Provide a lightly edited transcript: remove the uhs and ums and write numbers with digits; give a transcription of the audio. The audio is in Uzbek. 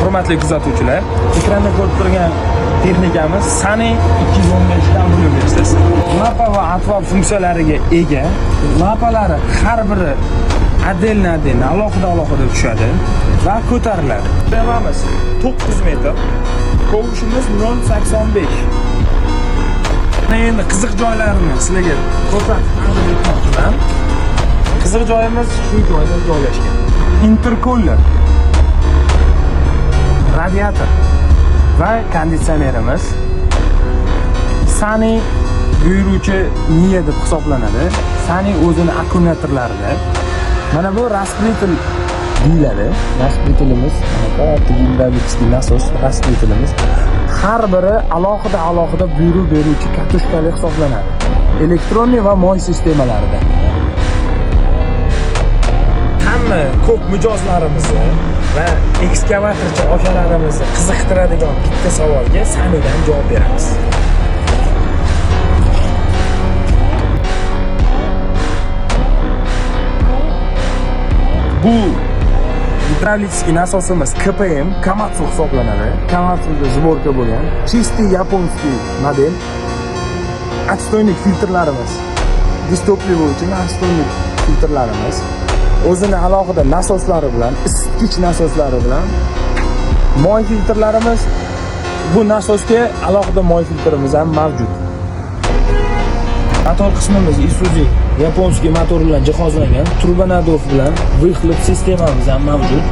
Hurmatli kuzatuvchilar, ekranda ko'rib turgan texnikamiz Sunny 215 W. Lapa va atvor funksiyalariga ega. Lapalari har biri alohida tushadi va ko'tariladi. Devamiz 9 metr. Kovushimiz 0.85. Endi qiziq joylarini sizlarga ko'rsatib o'tmoqchiman. Qiziq joyimiz shu joyda joylashgan. Intercooler, radiator va konditsionerimiz. Sunny buyuruvchi miya deb hisoblanadi. Sunny o'zini akkumulyatorlarida. Mana bu raspretl deyiladi. Raspretlimiz, katta gidravlik nasos raspretlimiz. Har biri alohida buyruq beruvchi katushkali hisoblanadi. Elektronniy va moy sistemalarida. Hamma ko'p mijozlarimizni va ekskavatorchi akalarimizni qiziqtiradigan bitta savolga Sunnydan javob beramiz. Bu gidravlический nasosimiz KPM Komatsu hisoblanadi. Komatsuda zborka bo'lgan. Чистый yaponskiy model. Отстойник filtrlarimiz. Distopливающий отстойник filtrlarimiz. O'zini alohida nasoslari bilan, isitgich nasoslari bilan moy filtrlarimiz. Bu nasosga alohida moy filtrimiz ham mavjud. Motor qismimiz Isuzu yaponskiy motor bilan jihozlangan. Turbanadov bilan vyxlop sistemamiz ham mavjud.